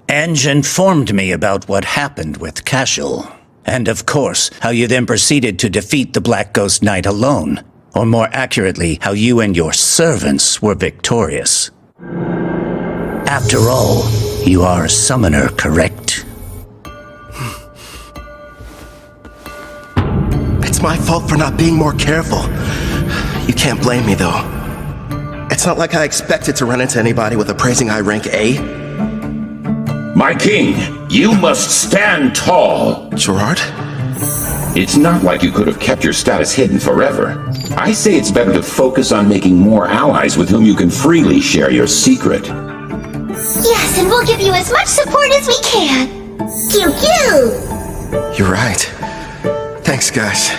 Ange informed me about what happened with Cashel. And of course, how you then proceeded to defeat the Black Ghost Knight alone. Or more accurately, how you and your servants were victorious. After all, you are a summoner, correct? It's my fault for not being more careful. You can't blame me, though. It's not like I expected to run into anybody with a praising high rank A. My king, you must stand tall. Gerard? It's not like you could have kept your status hidden forever. I say it's better to focus on making more allies with whom you can freely share your secret. Yes, and we'll give you as much support as we can. Pew pew! You're right. Thanks, guys.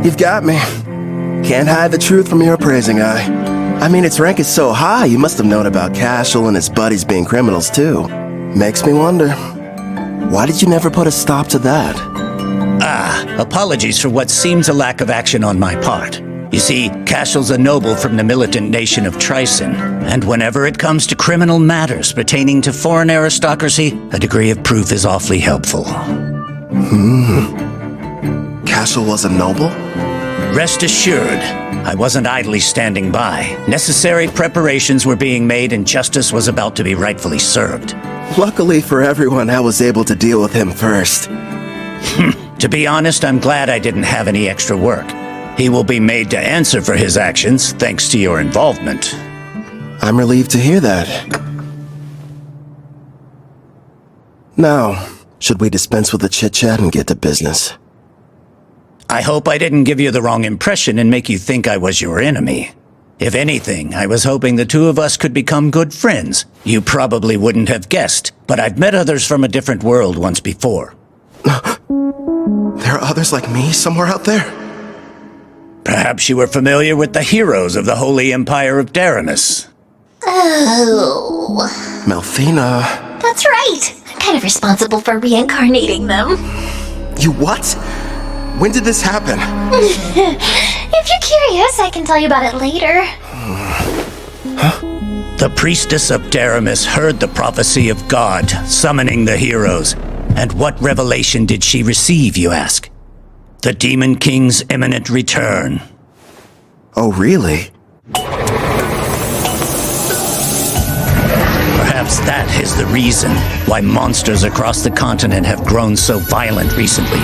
You've got me. Can't hide the truth from your appraising eye. I mean, its rank is so high, you must have known about Cashel and his buddies being criminals, too. Makes me wonder, why did you never put a stop to that? Apologies for what seems a lack of action on my part. You see, Cashel's a noble from the militant nation of Tryson, and whenever it comes to criminal matters pertaining to foreign aristocracy, a degree of proof is awfully helpful. Cashel was a noble? Rest assured, I wasn't idly standing by. Necessary preparations were being made and justice was about to be rightfully served. Luckily for everyone, I was able to deal with him first. To be honest, I'm glad I didn't have any extra work. He will be made to answer for his actions, thanks to your involvement. I'm relieved to hear that. Now, should we dispense with the chit-chat and get to business? I hope I didn't give you the wrong impression and make you think I was your enemy. If anything, I was hoping the two of us could become good friends. You probably wouldn't have guessed, but I've met others from a different world once before. There are others like me somewhere out there? Perhaps you were familiar with the heroes of the Holy Empire of Daramus. Oh. Melfina. That's right. I'm kind of responsible for reincarnating them. You what? When did this happen? If you're curious, I can tell you about it later. The priestess of Daramus heard the prophecy of God, summoning the heroes. And what revelation did she receive, you ask? The Demon King's imminent return. Oh, really? Perhaps that is the reason why monsters across the continent have grown so violent recently.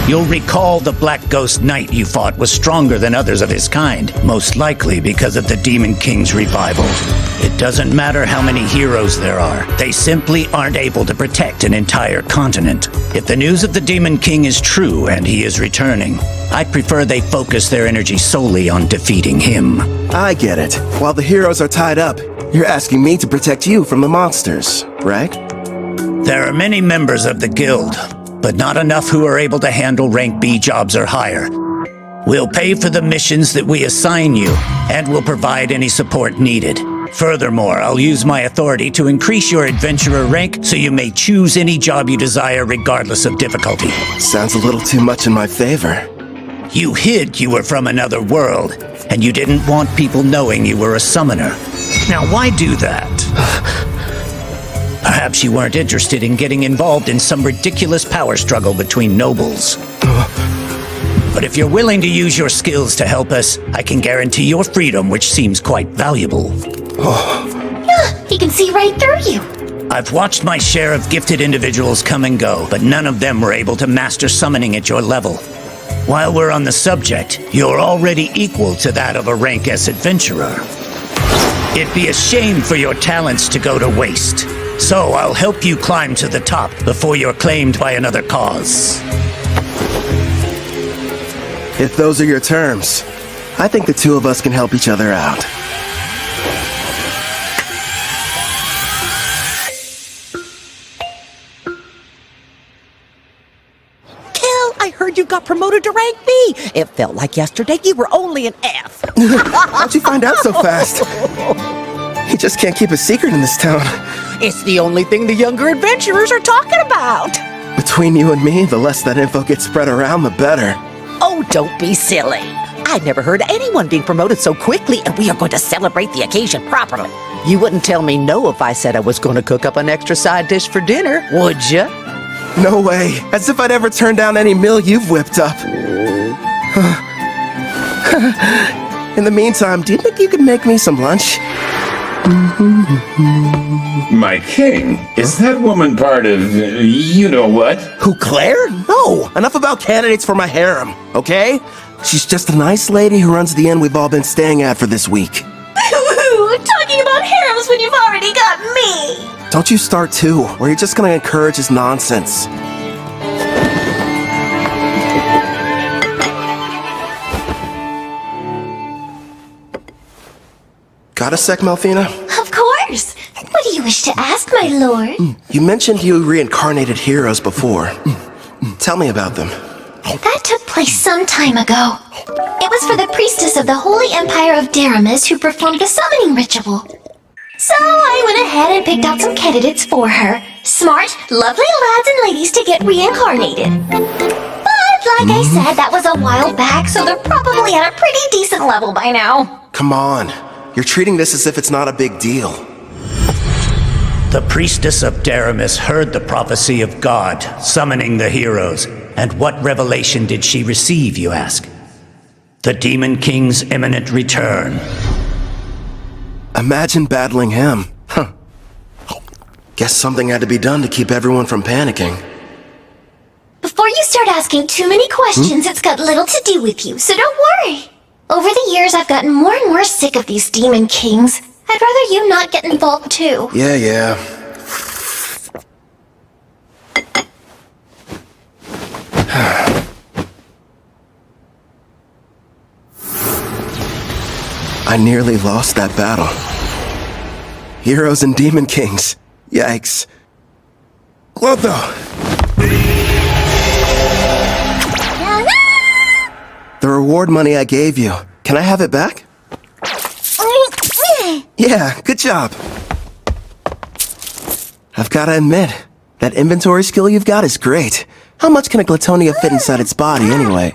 You'll recall the Black Ghost Knight you fought was stronger than others of his kind, most likely because of the Demon King's revival. It doesn't matter how many heroes there are, they simply aren't able to protect an entire continent. If the news of the Demon King is true and he is returning, I'd prefer they focus their energy solely on defeating him. I get it. While the heroes are tied up, you're asking me to protect you from the monsters, right? There are many members of the guild, but not enough who are able to handle rank B jobs or higher. We'll pay for the missions that we assign you, and we'll provide any support needed. Furthermore, I'll use my authority to increase your adventurer rank so you may choose any job you desire regardless of difficulty. Sounds a little too much in my favor. You hid you were from another world, and you didn't want people knowing you were a summoner. Now why do that? Perhaps you weren't interested in getting involved in some ridiculous power struggle between nobles. But if you're willing to use your skills to help us, I can guarantee your freedom, which seems quite valuable. He can see right through you. I've watched my share of gifted individuals come and go, but none of them were able to master summoning at your level. While we're on the subject, you're already equal to that of a rank S adventurer. It'd be a shame for your talents to go to waste. So I'll help you climb to the top before you're claimed by another cause. If those are your terms, I think the two of us can help each other out. I heard you got promoted to rank B. It felt like yesterday you were only an F. How'd you find out so fast? He just can't keep a secret in this town. It's the only thing the younger adventurers are talking about. Between you and me, the less that info gets spread around, the better. Oh, don't be silly. I've never heard of anyone being promoted so quickly, and we are going to celebrate the occasion properly. You wouldn't tell me no if I said I was going to cook up an extra side dish for dinner, would you? No way. As if I'd ever turn down any meal you've whipped up. In the meantime, do you think you could make me some lunch? My king, is that woman part of you-know-what? Who, Claire? No! Enough about candidates for my harem, okay? She's just a nice lady who runs the inn we've all been staying at for this week. Talking about harems when you've already got me! Don't you start too, or you're just gonna encourage his nonsense. Got a sec, Melfina? Of course! What do you wish to ask, my lord? You mentioned you reincarnated heroes before. Tell me about them. That took place some time ago. It was for the priestess of the Holy Empire of Daramis who performed the summoning ritual. So I went ahead and picked out some candidates for her. Smart, lovely lads and ladies to get reincarnated. But like I said, that was a while back, so they're probably at a pretty decent level by now. Come on. You're treating this as if it's not a big deal. The priestess of Daramis heard the prophecy of God, summoning the heroes. And what revelation did she receive, you ask? The Demon King's imminent return. Imagine battling him. Huh. Guess something had to be done to keep everyone from panicking. Before you start asking too many questions, it's got little to do with you, so don't worry. Over the years, I've gotten more and more sick of these Demon Kings. I'd rather you not get involved too. Yeah. I nearly lost that battle. Heroes and Demon Kings. Yikes. Clotho! The reward money I gave you, can I have it back? Yeah, good job. I've gotta admit, that inventory skill you've got is great. How much can a Glatonia fit inside its body anyway?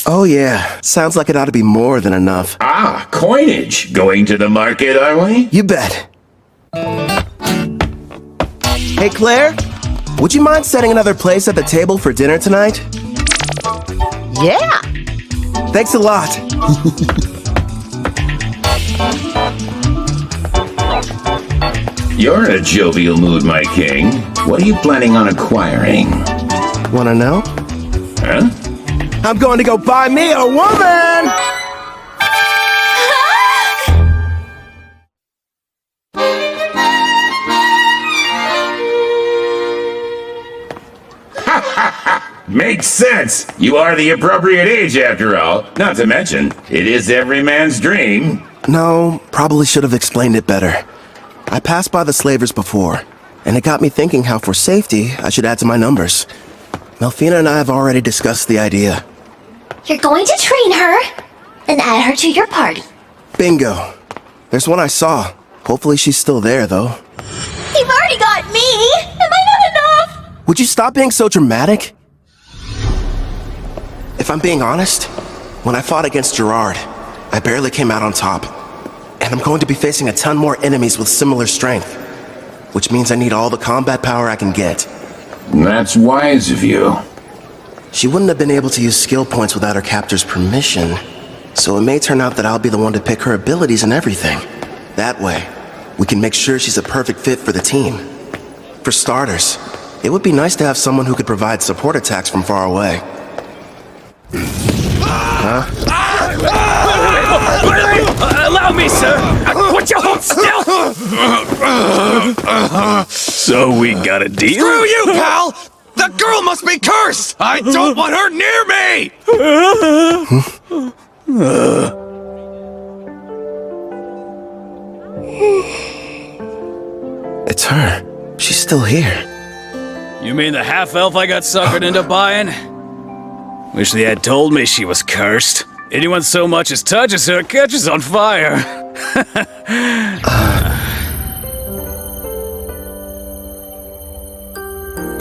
Oh yeah, sounds like it ought to be more than enough. Ah, coinage. Going to the market, are we? You bet. Hey Claire, would you mind setting another place at the table for dinner tonight? Yeah. Thanks a lot. You're in a jovial mood, my king. What are you planning on acquiring? Wanna know? Huh? I'm going to go buy me a woman! Makes sense. You are the appropriate age, after all. Not to mention, it is every man's dream. No, probably should have explained it better. I passed by the slavers before, and it got me thinking how for safety, I should add to my numbers. Melfina and I have already discussed the idea. You're going to train her and add her to your party. Bingo. There's one I saw. Hopefully she's still there, though. You've already got me! Am I not enough? Would you stop being so dramatic? If I'm being honest, when I fought against Gerard, I barely came out on top. And I'm going to be facing a ton more enemies with similar strength. Which means I need all the combat power I can get. That's wise of you. She wouldn't have been able to use skill points without her captor's permission. So it may turn out that I'll be the one to pick her abilities and everything. That way, we can make sure she's a perfect fit for the team. For starters, it would be nice to have someone who could provide support attacks from far away. Huh? Allow me, sir! Would you hold still? So we got a deal? Screw you, pal! The girl must be cursed! I don't want her near me! It's her. She's still here. You mean the half-elf I got suckered into buying? Wish they had told me she was cursed. Anyone so much as touches her catches on fire.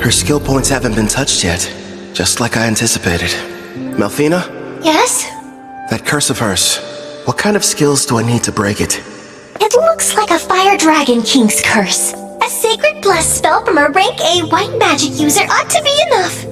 Her skill points haven't been touched yet, just like I anticipated. Melfina, Yes? that curse of hers, what kind of skills do I need to break it? It looks like a Fire Dragon King's curse. A Sacred Bless spell from a rank A white magic user ought to be enough.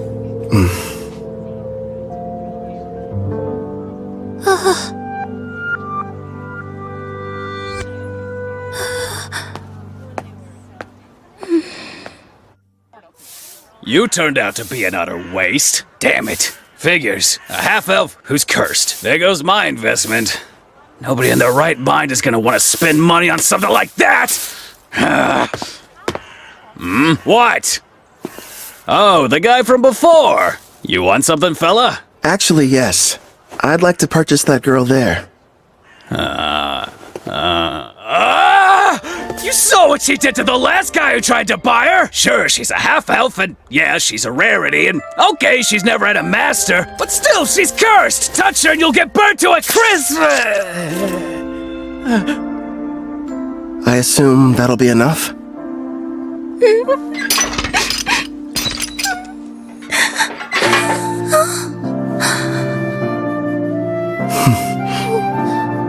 You turned out to be an utter waste. Damn it. Figures. A half-elf who's cursed. There goes my investment. Nobody in their right mind is gonna want to spend money on something like that! What? Oh, the guy from before. You want something, fella? Actually, yes. I'd like to purchase that girl there. You saw what she did to the last guy who tried to buy her? Sure, she's a half-elf, and yeah, she's a rarity, and okay, she's never had a master, but still, she's cursed! Touch her and you'll get burnt to a crisp! I assume that'll be enough?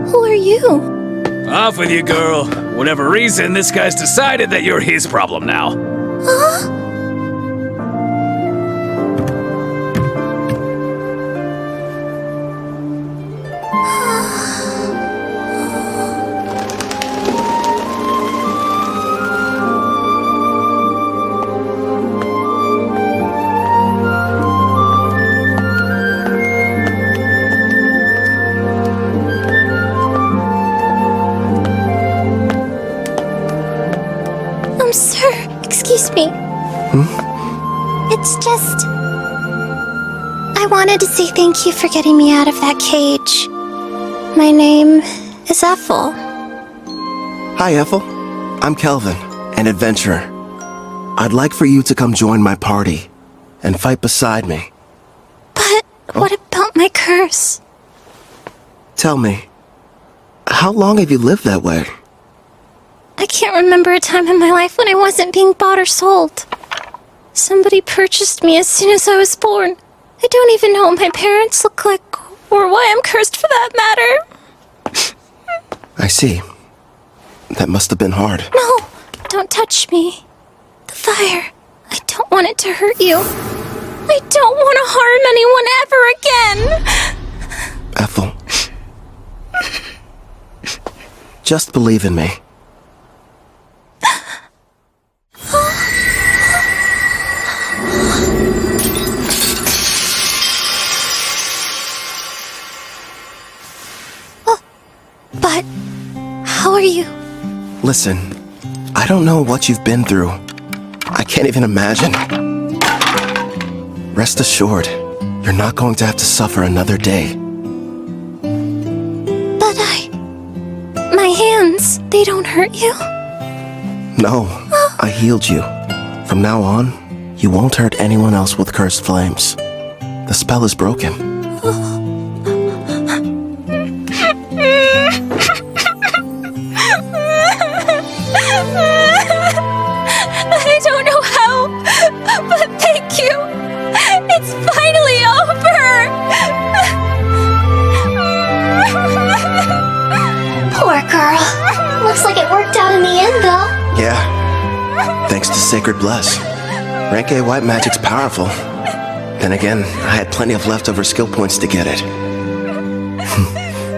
Who are you? Off with you, girl. Whatever reason, this guy's decided that you're his problem now. Sir, excuse me. It's just... I wanted to say thank you for getting me out of that cage. My name is Ethel. Hi, Ethel. I'm Kelvin, an adventurer. I'd like for you to come join my party and fight beside me. But what about my curse? Tell me, how long have you lived that way? I can't remember a time in my life when I wasn't being bought or sold. Somebody purchased me as soon as I was born. I don't even know what my parents look like, or why I'm cursed for that matter. I see. That must have been hard. No, don't touch me. The fire. I don't want it to hurt you. I don't want to harm anyone ever again. Ethel. Just believe in me. But how are you? Listen, I don't know what you've been through. I can't even imagine. Rest assured, you're not going to have to suffer another day. But my hands, they don't hurt you? No, I healed you. From now on, you won't hurt anyone else with cursed flames. The spell is broken. I don't know how, but thank you. It's finally over. Poor girl. Looks like it worked out in the end, though. Yeah. Thanks to Sacred Bless. Rank A white magic's powerful. Then again, I had plenty of leftover skill points to get it.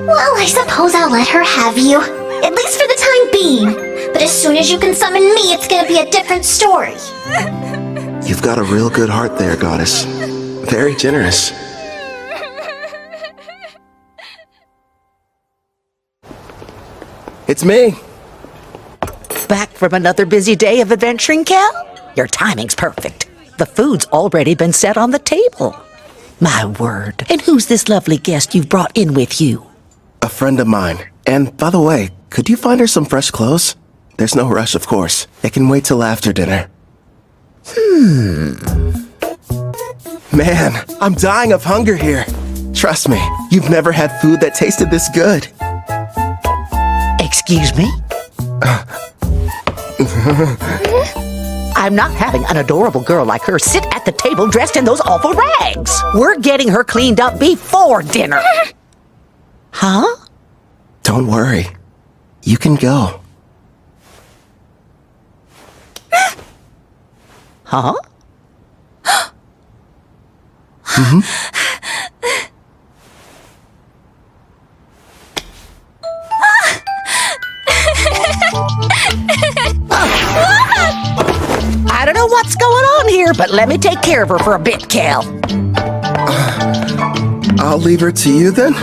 Well, I suppose I'll let her have you. At least for the time being. But as soon as you can summon me, it's gonna be a different story. You've got a real good heart there, Goddess. Very generous. It's me. Back from another busy day of adventuring, Kel? Your timing's perfect. The food's already been set on the table. My word. And who's this lovely guest you've brought in with you? A friend of mine. And by the way, could you find her some fresh clothes? There's no rush, of course. It can wait till after dinner. Man, I'm dying of hunger here. Trust me, you've never had food that tasted this good. Excuse me? I'm not having an adorable girl like her sit at the table dressed in those awful rags. We're getting her cleaned up before dinner. Huh? Don't worry. You can go. Huh? I don't know what's going on here, but let me take care of her for a bit, Kel. I'll leave her to you then.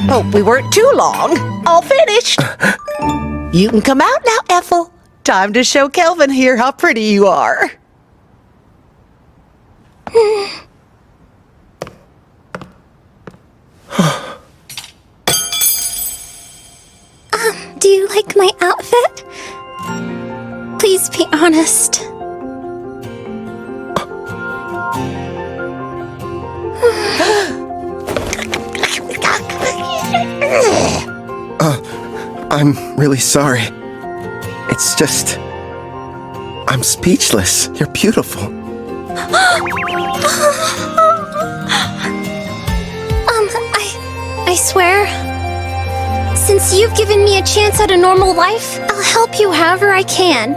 Hope we weren't too long. All finished. You can come out now, Ethel. Time to show Kelvin here how pretty you are. Do you like my outfit? Please be honest. I'm really sorry. It's just... I'm speechless. You're beautiful. I swear, since you've given me a chance at a normal life, I'll help you however I can.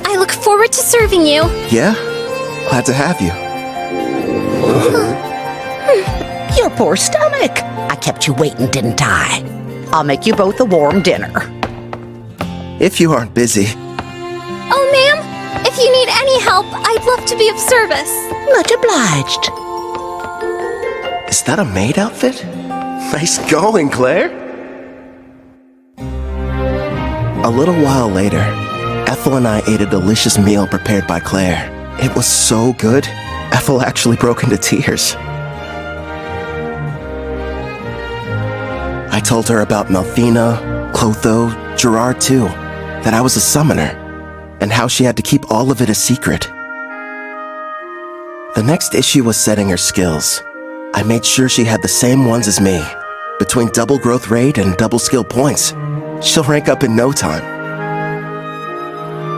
I look forward to serving you. Yeah? Glad to have you. Your poor stomach. I kept you waiting, didn't I? I'll make you both a warm dinner. If you aren't busy. Oh, ma'am, if you need any help, I'd love to be of service. Much obliged. Is that a maid outfit? Nice going, Claire. A little while later, Ethel and I ate a delicious meal prepared by Claire. It was so good, Ethel actually broke into tears. I told her about Melfina, Clotho, Gerard too, that I was a summoner, and how she had to keep all of it a secret. The next issue was setting her skills. I made sure she had the same ones as me. Between double growth rate and double skill points, she'll rank up in no time.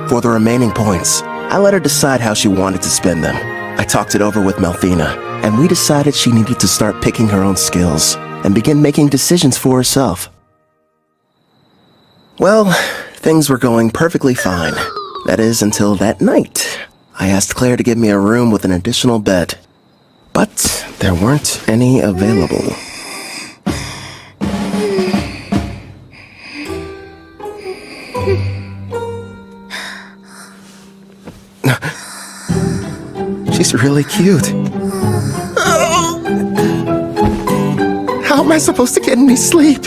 For the remaining points, I let her decide how she wanted to spend them. I talked it over with Melfina, and we decided she needed to start picking her own skills and begin making decisions for herself. Well, things were going perfectly fine. That is, until that night. I asked Claire to give me a room with an additional bed, but there weren't any available. She's really cute. How am I supposed to get any sleep?